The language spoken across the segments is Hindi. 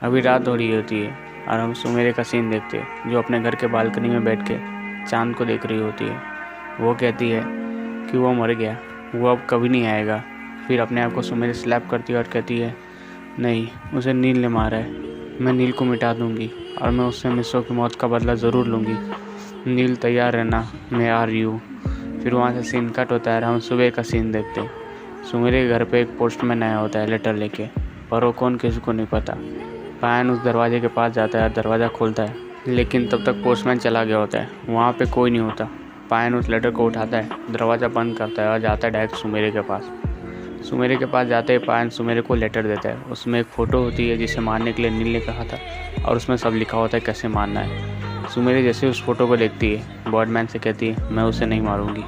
अभी रात हो रही होती है और हम सुमेरे का सीन देखते हैं जो अपने घर के बालकनी में बैठ के चांद को देख रही होती है। वो कहती है कि वो मर गया, वो अब कभी नहीं आएगा। फिर अपने आप को सुमेरे स्लैप करती है और कहती है, नहीं, उसे नील ने मारा है। मैं नील को मिटा दूंगी और मैं उससे मिस्सो की मौत का बदला ज़रूर लूँगी। नील तैयार रहना, मैं आ रही हूँ। फिर वहाँ से सीन कट होता है और हम सुबह का सीन देखते हैं। सुमेरे के घर पे एक पोस्टमैन आया होता है लेटर लेके, पर वो कौन किसी को नहीं पता। पायन उस दरवाजे के पास जाता है, दरवाज़ा खोलता है, लेकिन तब तक पोस्टमैन चला गया होता है। वहाँ पे कोई नहीं होता। पायन उस लेटर को उठाता है, दरवाज़ा बंद करता है और जाता है डायरेक्ट सुमेरे के पास। सुमेरे के पास जाते ही पायन सुमेरे को लेटर देता है। उसमें एक फ़ोटो होती है जिसे मारने के लिए नील ने कहा था और उसमें सब लिखा होता है कैसे मारना है। सुमेरे जैसे उस फोटो को देखती है, बॉडमैन से कहती है, मैं उसे नहीं मारूंगी।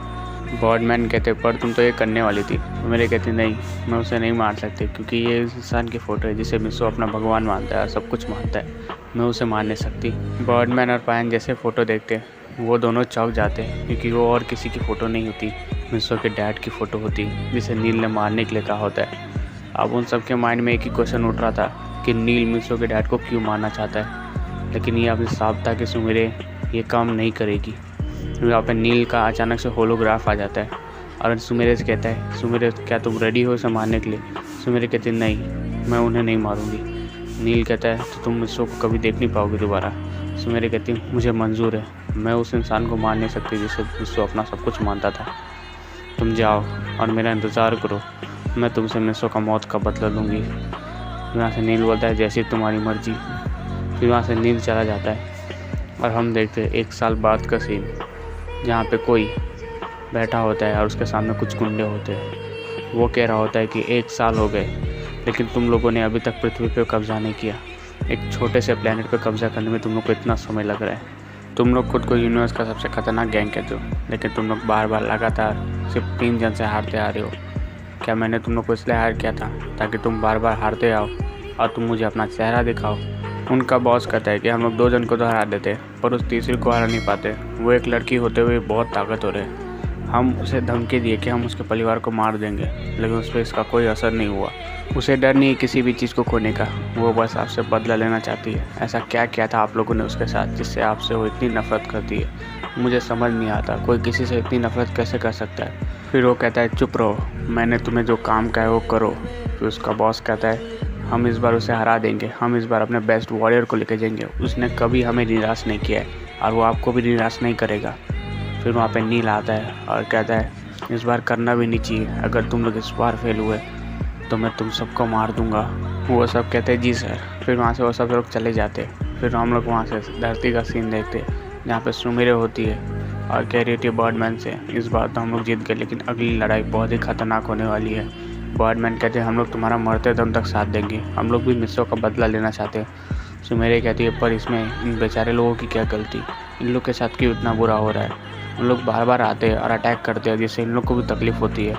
बॉडमैन कहते पर तुम तो ये करने वाली थी। सुमेरे कहती नहीं, मैं उसे नहीं मार सकती क्योंकि ये उस इंसान की फ़ोटो है जिसे मिस्सो अपना भगवान मानता है और सब कुछ मानता है। मैं उसे मार नहीं सकती। बॉडमैन और पायन जैसे फ़ोटो देखते हैं वो दोनों चौंक जाते हैं क्योंकि वो और किसी की फ़ोटो नहीं होती, मिस्सो के डैड की फ़ोटो होती जिसे नील ने मारने के लिए कहा होता है। अब उन सबके माइंड में एक ही क्वेश्चन उठ रहा था कि नील मिस्सो के डैड को क्यों मारना चाहता है, लेकिन ये अभी साफ था कि सुमेरे ये काम नहीं करेगी। यहाँ पे नील का अचानक से होलोग्राफ आ जाता है और सुमेरे से कहता है, सुमेरे क्या तुम रेडी हो इसे मारने के लिए? सुमेरे कहती नहीं, मैं उन्हें नहीं मारूंगी। नील कहता है तो तुम मिस्सो को कभी देख नहीं पाओगे दोबारा। सुमेरे कहती मुझे मंजूर है, मैं उस इंसान को मार नहीं सकती जिसे मिस्सो अपना सब कुछ मानता था। तुम जाओ और मेरा इंतज़ार करो, मैं तुमसे मिस्सो का मौत का बदला लूँगी। यहाँ से नील बोलता है जैसी तुम्हारी मर्जी। फिर वहाँ से नील चला जाता है और हम देखते हैं 1 साल बाद का सीन जहाँ पे कोई बैठा होता है और उसके सामने कुछ गुंडे होते हैं। वो कह रहा होता है कि 1 साल हो गए लेकिन तुम लोगों ने अभी तक पृथ्वी पे कब्जा नहीं किया। एक छोटे से प्लेनेट पे कब्जा करने में तुम लोग को इतना समय लग रहा है। तुम लोग खुद को यूनिवर्स का सबसे खतरनाक गैंग कहते हो, लेकिन तुम लोग बार बार लगातार सिर्फ 3 जन से हारते आ रहे हो। क्या मैंने तुम लोग को इसलिए हायर किया था ताकि तुम बार बार हारते आओ और तुम मुझे अपना चेहरा दिखाओ? उनका बॉस कहता है कि हम लोग 2 जन को तो हरा देते पर उस तीसरी को हरा नहीं पाते। वो एक लड़की होते हुए बहुत ताकतवर है। हम उसे धमकी दिए कि हम उसके परिवार को मार देंगे, लेकिन उस पर इसका कोई असर नहीं हुआ। उसे डर नहीं है किसी भी चीज़ को खोने का, वो बस आपसे बदला लेना चाहती है। ऐसा क्या किया था आप लोगों ने उसके साथ जिससे आपसे वो इतनी नफरत करती है? मुझे समझ नहीं आता कोई किसी से इतनी नफरत कैसे कर सकता है। फिर वो कहता है चुप रहो, मैंने तुम्हें जो काम कहा है वो करो। फिर उसका बॉस कहता है हम इस बार उसे हरा देंगे, हम इस बार अपने बेस्ट वॉरियर को लेके जाएंगे। उसने कभी हमें निराश नहीं किया है और वो आपको भी निराश नहीं करेगा। फिर वहाँ पे नील आता है और कहता है इस बार करना भी नहीं चाहिए, अगर तुम लोग इस बार फेल हुए तो मैं तुम सबको मार दूंगा। वो सब कहते हैं जी सर। फिर वहाँ से वो सब लोग चले जाते हैं। फिर हम लोग वहाँ से धरती का सीन देखते हैं जहाँ पे सुमेरे होती है और कह रही होती है बर्डमैन से इस बार तो हम लोग जीत गए, लेकिन अगली लड़ाई बहुत ही खतरनाक होने वाली है। बर्डमैन कहते हैं हम लोग तुम्हारा मरते दम तक साथ देंगे, हम लोग भी मिस्सो का बदला लेना चाहते हैं। सुमेरे कहती है पर इसमें इन बेचारे लोगों की क्या गलती, इन लोग के साथ क्यों इतना बुरा हो रहा है? उन लोग बार बार आते हैं और अटैक करते हैं जिससे इन लोग को भी तकलीफ़ होती है।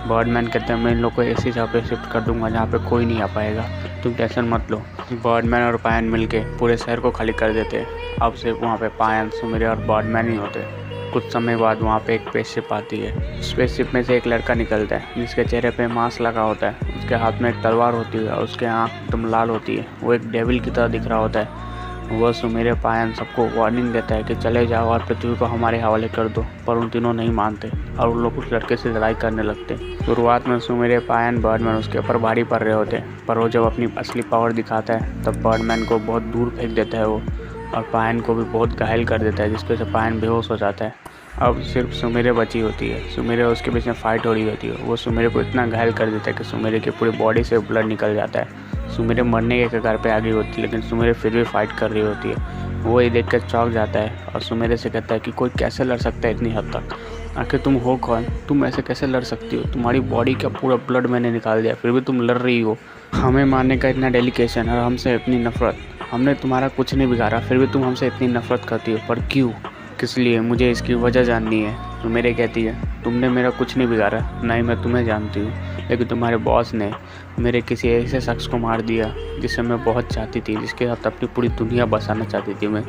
बर्डमैन कहते हैं मैं इन लोग को ऐसी जगह पे शिफ्ट कर दूंगा जहाँ पे कोई नहीं आ पाएगा, तुम टेंशन मत लो। बर्डमैन और पायन मिलके पूरे शहर को खाली कर देते हैं। अब सिर्फ वहाँ पे पायन, सुमेरे और बर्डमैन ही होते हैं। कुछ समय बाद वहाँ पे एक स्पेसशिप आती है। स्पेसशिप में से एक लड़का निकलता है जिसके चेहरे पे मास्क लगा होता है, उसके हाथ में एक तलवार होती है और उसके आँख एकदम लाल होती है। वो एक डेविल की तरह दिख रहा होता है। वह सुमेरे, पायन सबको वार्निंग देता है कि चले जाओ और पृथ्वी को हमारे हवाले कर दो, पर उन तीनों नहीं मानते और उन लोग उस लड़के से लड़ाई करने लगते। शुरुआत में सुमेरे, पायन, बर्डमैन उसके ऊपर भारी पड़ रहे होते हैं, पर वो जब अपनी असली पावर दिखाता है तब बर्डमैन को बहुत दूर फेंक देता है वो, और पायन को भी बहुत घायल कर देता है जिसकी वजह से पायन बेहोश हो जाता है। अब सिर्फ सुमेरे बची होती है। सुमेरे और उसके बीच में फाइट हो रही होती है। वो सुमेरे को इतना घायल कर देता है कि सुमेरे की पूरी बॉडी से ब्लड निकल जाता है। सुमेरे मरने के कगार पे आ गई होती है, लेकिन सुमेरे फिर भी फाइट कर रही होती है। वो ये देख कर चौंक जाता है और सुमेरे से कहता है कि कोई कैसे लड़ सकता है इतनी हद तक? आखिर तुम हो कौन? तुम ऐसे कैसे लड़ सकती हो? तुम्हारी बॉडी का पूरा ब्लड मैंने निकाल दिया, फिर भी तुम लड़ रही हो। हमें मारने का इतना डेडिकेशन और हमसे इतनी नफरत, हमने तुम्हारा कुछ नहीं बिगाड़ा, फिर भी तुम हमसे इतनी नफरत करती हो, पर क्यों, किस लिए? मुझे इसकी वजह जाननी है। सुमेरे कहती है तुमने मेरा कुछ नहीं बिगाड़ा, ना ही मैं तुम्हें जानती हूँ, लेकिन तुम्हारे बॉस ने मेरे किसी ऐसे शख्स को मार दिया जिसे मैं बहुत चाहती थी, जिसके साथ अपनी पूरी दुनिया बसाना चाहती थी मैं,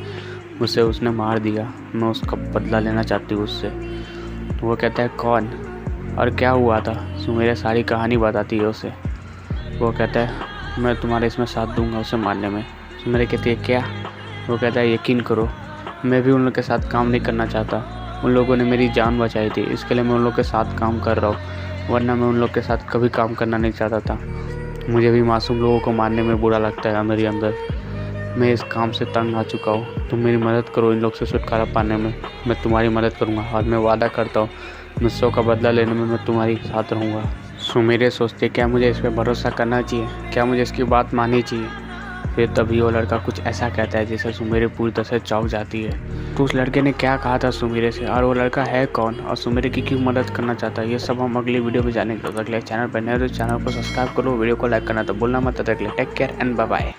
उसे उसने मार दिया। मैं उसका बदला लेना चाहती हूँ उससे। वो कहता है कौन और क्या हुआ था? सुमेरे सारी कहानी बताती है उसे। वो कहता है मैं तुम्हारे इसमें साथ दूंगा उसे मारने में। सुमेरे कहती है क्या? वो कहता है यकीन करो, मैं भी उन लोग के साथ काम नहीं करना चाहता। उन लोगों ने मेरी जान बचाई थी, इसके लिए मैं उन लोग के साथ काम कर रहा हूँ, वरना मैं उन लोग के साथ कभी काम करना नहीं चाहता था। मुझे भी मासूम लोगों को मारने में बुरा लगता है अंदर ही अंदर। मैं इस काम से तंग आ चुका हूँ, तुम मेरी मदद करो इन लोग से छुटकारा पाने में। मैं तुम्हारी मदद करूँगा और मैं वादा करता हूँ मुझसे का बदला लेने में मैं तुम्हारी साथ रहूँगा। सुमेरे सोचते क्या मुझे इस पर भरोसा करना चाहिए, क्या मुझे इसकी बात माननी चाहिए। फिर तभी वो लड़का कुछ ऐसा कहता है जिससे सुमेरे पूरी तरह से चौंक जाती है। तो उस लड़के ने क्या कहा था सुमेरे से, और वो लड़का है कौन, और सुमेरे की क्यों मदद करना चाहता है, ये सब हम अगली वीडियो में जानेंगे। तो अगले चैनल पर नए तो चैनल को सब्सक्राइब करो, वीडियो को लाइक करना तो भूलना मत। तब तक take care and bye bye.